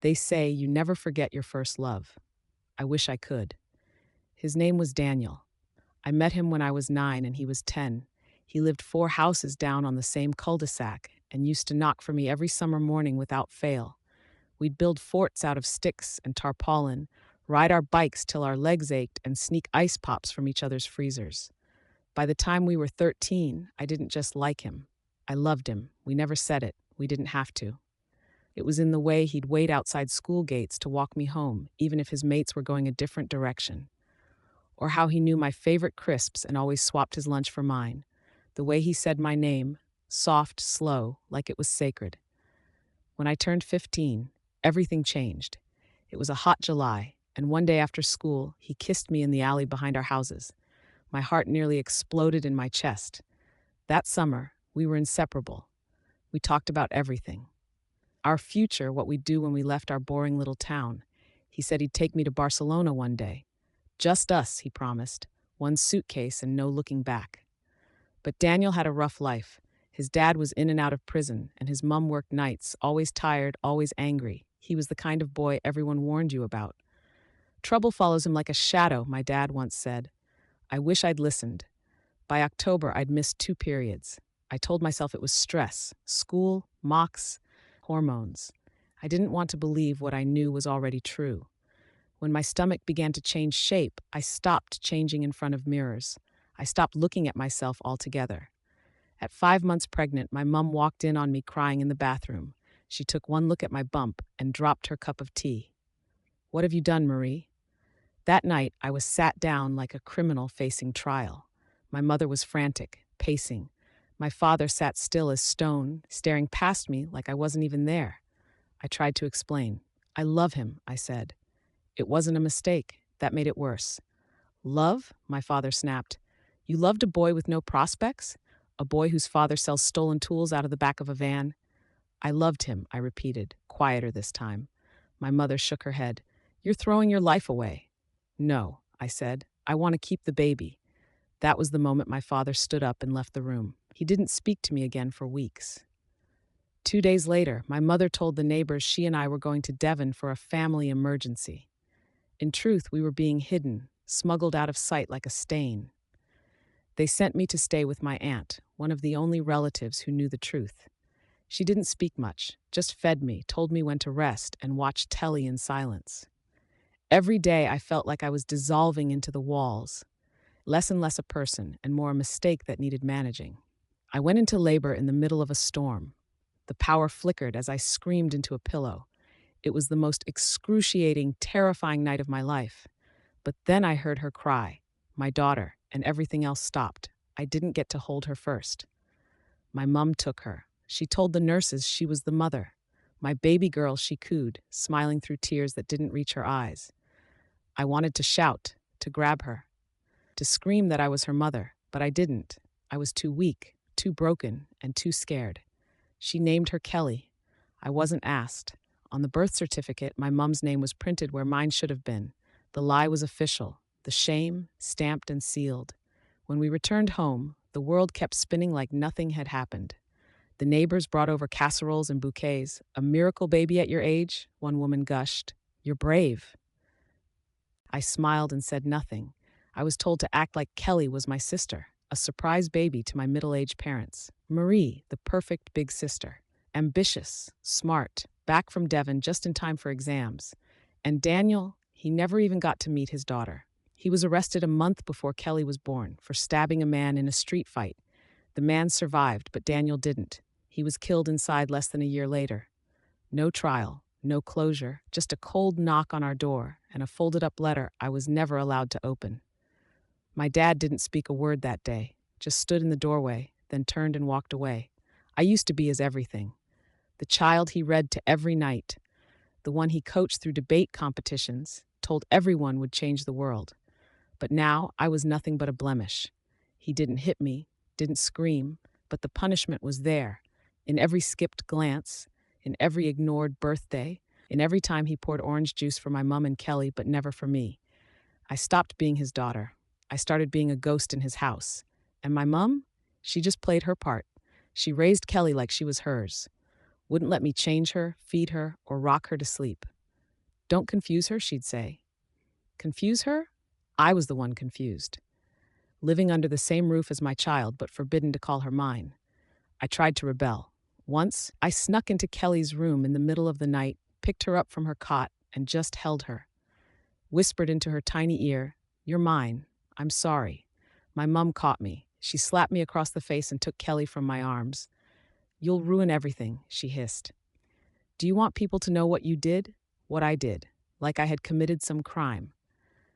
They say you never forget your first love. I wish I could. His name was Daniel. I met him when I was 9 and he was 10. He lived 4 houses down on the same cul-de-sac and used to knock for me every summer morning without fail. We'd build forts out of sticks and tarpaulin, ride our bikes till our legs ached, and sneak ice pops from each other's freezers. By the time we were 13, I didn't just like him. I loved him. We never said it. We didn't have to. It was in the way he'd wait outside school gates to walk me home, even if his mates were going a different direction. Or how he knew my favorite crisps and always swapped his lunch for mine. The way he said my name, soft, slow, like it was sacred. When I turned 15, everything changed. It was a hot July, and one day after school, he kissed me in the alley behind our houses. My heart nearly exploded in my chest. That summer, we were inseparable. We talked about everything. Our future, what we'd do when we left our boring little town. He said he'd take me to Barcelona one day. Just us, he promised. One suitcase and no looking back. But Daniel had a rough life. His dad was in and out of prison, and his mum worked nights, always tired, always angry. He was the kind of boy everyone warned you about. Trouble follows him like a shadow, my dad once said. I wish I'd listened. By October, I'd missed 2 periods. I told myself it was stress, school, mocks, hormones. I didn't want to believe what I knew was already true. When my stomach began to change shape, I stopped changing in front of mirrors. I stopped looking at myself altogether. At 5 months pregnant, my mum walked in on me crying in the bathroom. She took one look at my bump and dropped her cup of tea. What have you done, Marie? That night, I was sat down like a criminal facing trial. My mother was frantic, pacing. My father sat still as stone, staring past me like I wasn't even there. I tried to explain. I love him, I said. It wasn't a mistake. That made it worse. Love? My father snapped. You loved a boy with no prospects? A boy whose father sells stolen tools out of the back of a van? I loved him, I repeated, quieter this time. My mother shook her head. You're throwing your life away. No, I said. I want to keep the baby. That was the moment my father stood up and left the room. He didn't speak to me again for weeks. 2 days later, my mother told the neighbors she and I were going to Devon for a family emergency. In truth, we were being hidden, smuggled out of sight like a stain. They sent me to stay with my aunt, one of the only relatives who knew the truth. She didn't speak much, just fed me, told me when to rest, and watched telly in silence. Every day I felt like I was dissolving into the walls, less and less a person, and more a mistake that needed managing. I went into labor in the middle of a storm. The power flickered as I screamed into a pillow. It was the most excruciating, terrifying night of my life. But then I heard her cry, my daughter, and everything else stopped. I didn't get to hold her first. My mum took her. She told the nurses she was the mother. My baby girl, she cooed, smiling through tears that didn't reach her eyes. I wanted to shout, to grab her, to scream that I was her mother, but I didn't. I was too weak, too broken, and too scared. She named her Kelly. I wasn't asked. On the birth certificate, my mum's name was printed where mine should have been. The lie was official, the shame stamped and sealed. When we returned home, the world kept spinning like nothing had happened. The neighbors brought over casseroles and bouquets. A miracle baby at your age, one woman gushed. You're brave. I smiled and said nothing. I was told to act like Kelly was my sister, a surprise baby to my middle-aged parents. Marie, the perfect big sister. Ambitious, smart, back from Devon just in time for exams. And Daniel, he never even got to meet his daughter. He was arrested a month before Kelly was born for stabbing a man in a street fight. The man survived, but Daniel didn't. He was killed inside less than a year later. No trial, no closure, just a cold knock on our door and a folded-up letter I was never allowed to open. My dad didn't speak a word that day, just stood in the doorway, then turned and walked away. I used to be his everything. The child he read to every night, the one he coached through debate competitions, told everyone would change the world. But now I was nothing but a blemish. He didn't hit me, didn't scream, but the punishment was there, in every skipped glance, in every ignored birthday, in every time he poured orange juice for my mum and Kelly, but never for me. I stopped being his daughter. I started being a ghost in his house. And my mum? She just played her part. She raised Kelly like she was hers. Wouldn't let me change her, feed her, or rock her to sleep. Don't confuse her, she'd say. Confuse her? I was the one confused. Living under the same roof as my child, but forbidden to call her mine. I tried to rebel. Once, I snuck into Kelly's room in the middle of the night, picked her up from her cot, and just held her. Whispered into her tiny ear, "You're mine. I'm sorry." My mum caught me. She slapped me across the face and took Kelly from my arms. "You'll ruin everything," she hissed. "Do you want people to know what you did?" What I did, like I had committed some crime.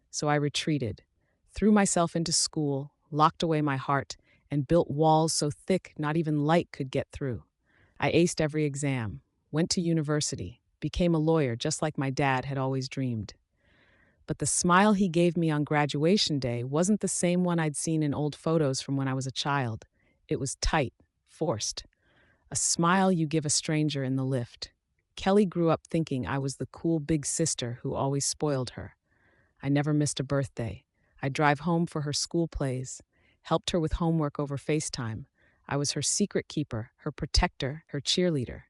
So I retreated, threw myself into school, locked away my heart, and built walls so thick not even light could get through. I aced every exam, went to university, became a lawyer just like my dad had always dreamed. But the smile he gave me on graduation day wasn't the same one I'd seen in old photos from when I was a child. It was tight, forced. A smile you give a stranger in the lift. Kelly grew up thinking I was the cool big sister who always spoiled her. I never missed a birthday. I'd drive home for her school plays, helped her with homework over FaceTime. I was her secret keeper, her protector, her cheerleader.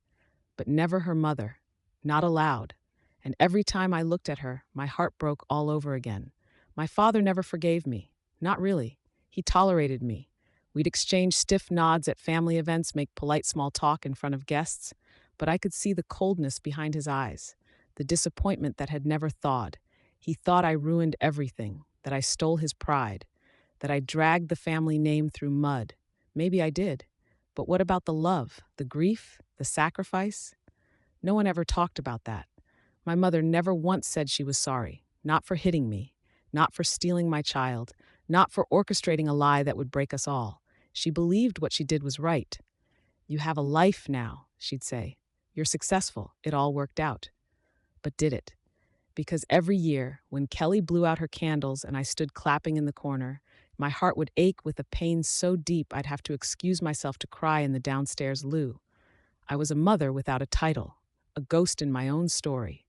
But never her mother. Not allowed. And every time I looked at her, my heart broke all over again. My father never forgave me. Not really. He tolerated me. We'd exchange stiff nods at family events, make polite small talk in front of guests, but I could see the coldness behind his eyes, the disappointment that had never thawed. He thought I ruined everything, that I stole his pride, that I dragged the family name through mud. Maybe I did. But what about the love, the grief, the sacrifice? No one ever talked about that. My mother never once said she was sorry, not for hitting me, not for stealing my child, not for orchestrating a lie that would break us all. She believed what she did was right. "You have a life now," she'd say. "You're successful. It all worked out." But did it? Because every year, when Kelly blew out her candles and I stood clapping in the corner, my heart would ache with a pain so deep I'd have to excuse myself to cry in the downstairs loo. I was a mother without a title, a ghost in my own story.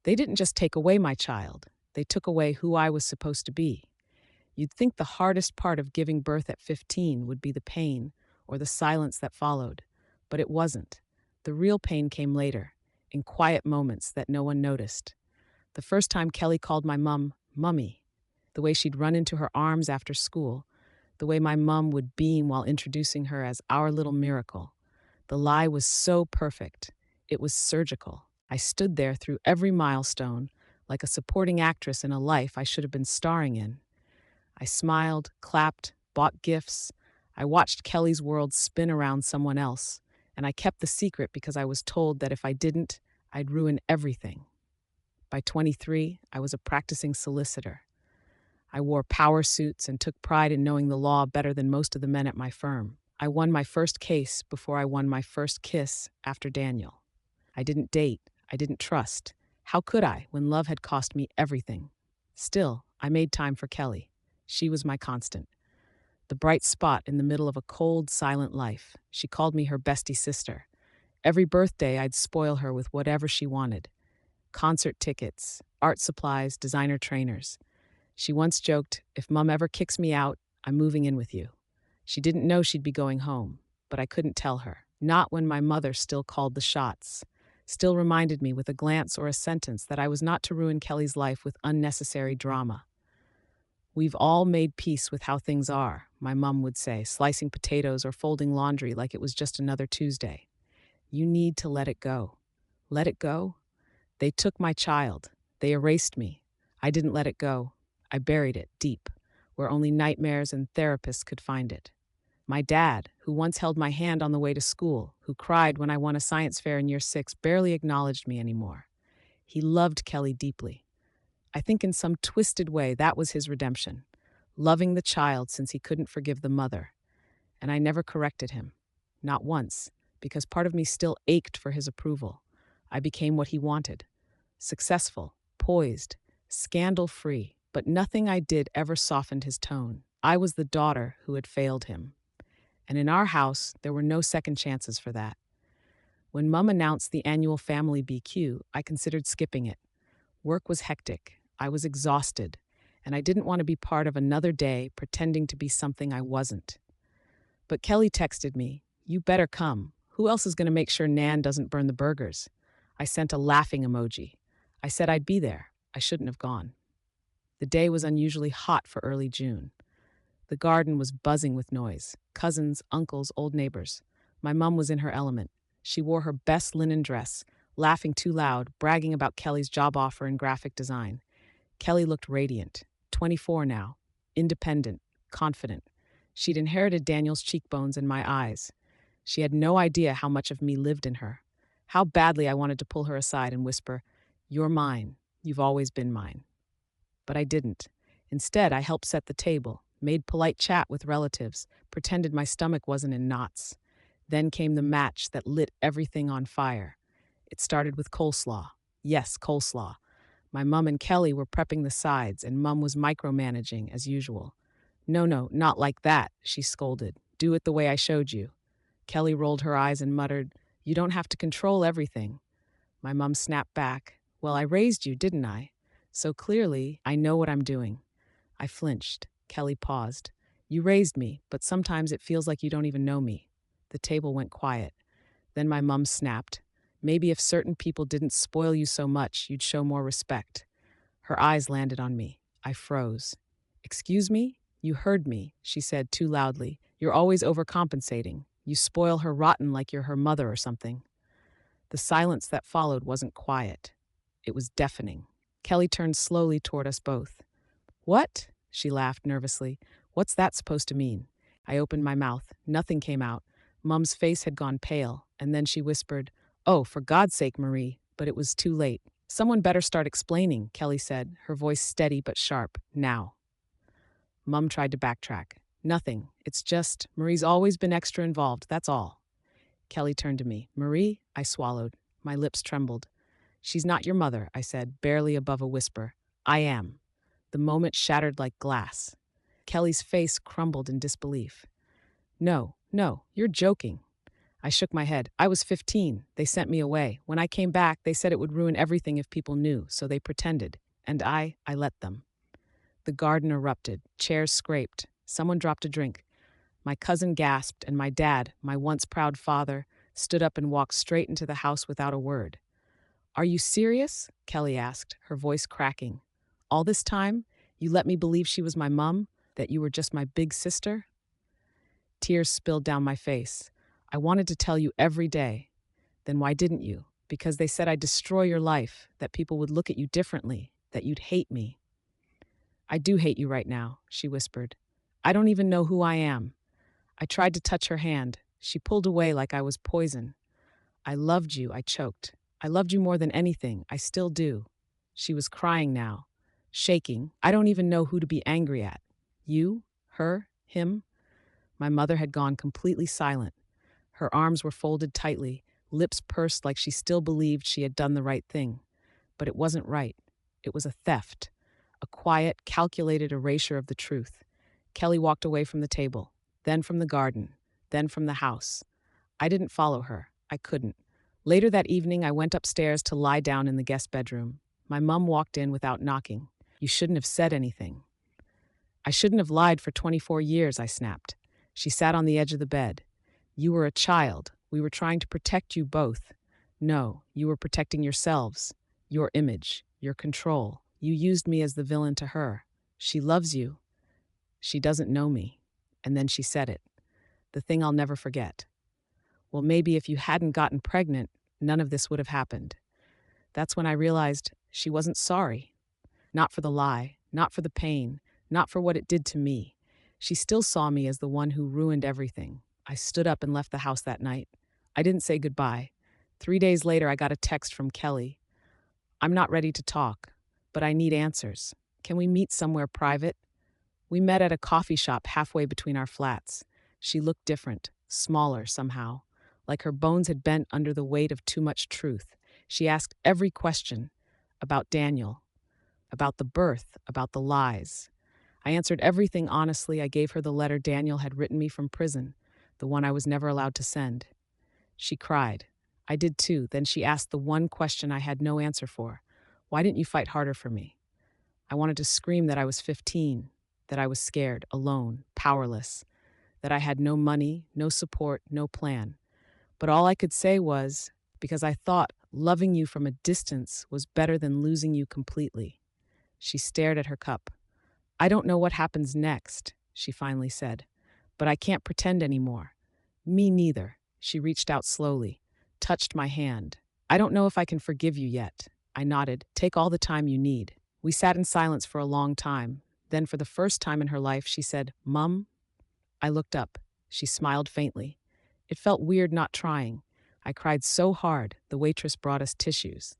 They didn't just take away my child, they took away who I was supposed to be. You'd think the hardest part of giving birth at 15 would be the pain or the silence that followed, but it wasn't. The real pain came later, in quiet moments that no one noticed. The first time Kelly called my mum, Mummy, the way she'd run into her arms after school, the way my mum would beam while introducing her as our little miracle. The lie was so perfect. It was surgical. I stood there through every milestone, like a supporting actress in a life I should have been starring in. I smiled, clapped, bought gifts. I watched Kelly's world spin around someone else, and I kept the secret because I was told that if I didn't, I'd ruin everything. By 23, I was a practicing solicitor. I wore power suits and took pride in knowing the law better than most of the men at my firm. I won my first case before I won my first kiss after Daniel. I didn't date. I didn't trust. How could I when love had cost me everything? Still, I made time for Kelly. She was my constant. The bright spot in the middle of a cold, silent life. She called me her bestie sister. Every birthday, I'd spoil her with whatever she wanted. Concert tickets, art supplies, designer trainers. She once joked, "If Mum ever kicks me out, I'm moving in with you." She didn't know she'd be going home, but I couldn't tell her. Not when my mother still called the shots, still reminded me with a glance or a sentence that I was not to ruin Kelly's life with unnecessary drama. "We've all made peace with how things are," my mum would say, slicing potatoes or folding laundry like it was just another Tuesday. "You need to let it go." Let it go? They took my child. They erased me. I didn't let it go. I buried it deep, where only nightmares and therapists could find it. My dad, who once held my hand on the way to school, who cried when I won a science fair in year 6, barely acknowledged me anymore. He loved Kelly deeply. I think in some twisted way that was his redemption, loving the child since he couldn't forgive the mother. And I never corrected him. Not once, because part of me still ached for his approval. I became what he wanted. Successful, poised, scandal-free, but nothing I did ever softened his tone. I was the daughter who had failed him. And in our house, there were no second chances for that. When Mum announced the annual family BQ, I considered skipping it. Work was hectic, I was exhausted, and I didn't want to be part of another day pretending to be something I wasn't. But Kelly texted me, "You better come. Who else is going to make sure Nan doesn't burn the burgers? I sent a laughing emoji. I said I'd be there. I shouldn't have gone. The day was unusually hot for early June. The garden was buzzing with noise. Cousins, uncles, old neighbors. My mum was in her element. She wore her best linen dress, laughing too loud, bragging about Kelly's job offer in graphic design. Kelly looked radiant, 24 now, independent, confident. She'd inherited Daniel's cheekbones and my eyes. She had no idea how much of me lived in her. How badly I wanted to pull her aside and whisper, "You're mine. You've always been mine." But I didn't. Instead, I helped set the table, made polite chat with relatives, pretended my stomach wasn't in knots. Then came the match that lit everything on fire. It started with coleslaw. Yes, coleslaw. My mum and Kelly were prepping the sides, and Mum was micromanaging as usual. "No, no, not like that," she scolded. "Do it the way I showed you." Kelly rolled her eyes and muttered, "You don't have to control everything." My mum snapped back, "Well, I raised you, didn't I? So clearly, I know what I'm doing." I flinched. Kelly paused. "You raised me, but sometimes it feels like you don't even know me." The table went quiet. Then my mum snapped, "Maybe if certain people didn't spoil you so much, you'd show more respect." Her eyes landed on me. I froze. "Excuse me? You heard me," she said too loudly. "You're always overcompensating. You spoil her rotten like you're her mother or something." The silence that followed wasn't quiet. It was deafening. Kelly turned slowly toward us both. "What?" She laughed nervously. "What's that supposed to mean?" I opened my mouth. Nothing came out. Mum's face had gone pale, and then she whispered, "Oh, for God's sake, Marie," but it was too late. "Someone better start explaining," Kelly said, her voice steady but sharp. "Now." Mum tried to backtrack. "Nothing. It's just, Marie's always been extra involved, that's all." Kelly turned to me. "Marie?" I swallowed. My lips trembled. "She's not your mother," I said, barely above a whisper. "I am." The moment shattered like glass. Kelly's face crumbled in disbelief. "No, no, you're joking." I shook my head. "I was 15. They sent me away. When I came back, they said it would ruin everything if people knew, so they pretended. And I let them." The garden erupted. Chairs scraped. Someone dropped a drink. My cousin gasped, and my dad, my once proud father, stood up and walked straight into the house without a word. "Are you serious?" Kelly asked, her voice cracking. "All this time, you let me believe she was my mum, that you were just my big sister?" Tears spilled down my face. "I wanted to tell you every day." "Then why didn't you?" "Because they said I'd destroy your life, that people would look at you differently, that you'd hate me." "I do hate you right now," she whispered. "I don't even know who I am." I tried to touch her hand. She pulled away like I was poison. "I loved you," I choked. "I loved you more than anything. I still do." She was crying now, shaking. "I don't even know who to be angry at. You? Her? Him?" My mother had gone completely silent. Her arms were folded tightly, lips pursed like she still believed she had done the right thing. But it wasn't right. It was a theft. A quiet, calculated erasure of the truth. Kelly walked away from the table, then from the garden, then from the house. I didn't follow her. I couldn't. Later that evening, I went upstairs to lie down in the guest bedroom. My mum walked in without knocking. "You shouldn't have said anything." "I shouldn't have lied for 24 years, I snapped. She sat on the edge of the bed. "You were a child. We were trying to protect you both." "No, you were protecting yourselves. Your image, your control. You used me as the villain to her. She loves you. She doesn't know me." And then she said it. The thing I'll never forget. "Well, maybe if you hadn't gotten pregnant, none of this would have happened." That's when I realized she wasn't sorry. Not for the lie, not for the pain, not for what it did to me. She still saw me as the one who ruined everything. I stood up and left the house that night. I didn't say goodbye. 3 days later, I got a text from Kelly. "I'm not ready to talk, but I need answers. Can we meet somewhere private?" We met at a coffee shop halfway between our flats. She looked different, smaller somehow, like her bones had bent under the weight of too much truth. She asked every question about Daniel, about the birth, about the lies. I answered everything honestly. I gave her the letter Daniel had written me from prison, the one I was never allowed to send. She cried. I did too. Then she asked the one question I had no answer for. "Why didn't you fight harder for me?" I wanted to scream that I was 15, that I was scared, alone, powerless, that I had no money, no support, no plan. But all I could say was, because I thought loving you from a distance was better than losing you completely. She stared at her cup. I don't know what happens next, she finally said, but I can't pretend anymore. Me neither. She reached out slowly, touched my hand. I don't know if I can forgive you yet. I nodded. Take all the time you need. We sat in silence for a long time. Then, for the first time in her life, she said, Mum? I looked up. She smiled faintly. It felt weird not trying. I cried so hard, the waitress brought us tissues.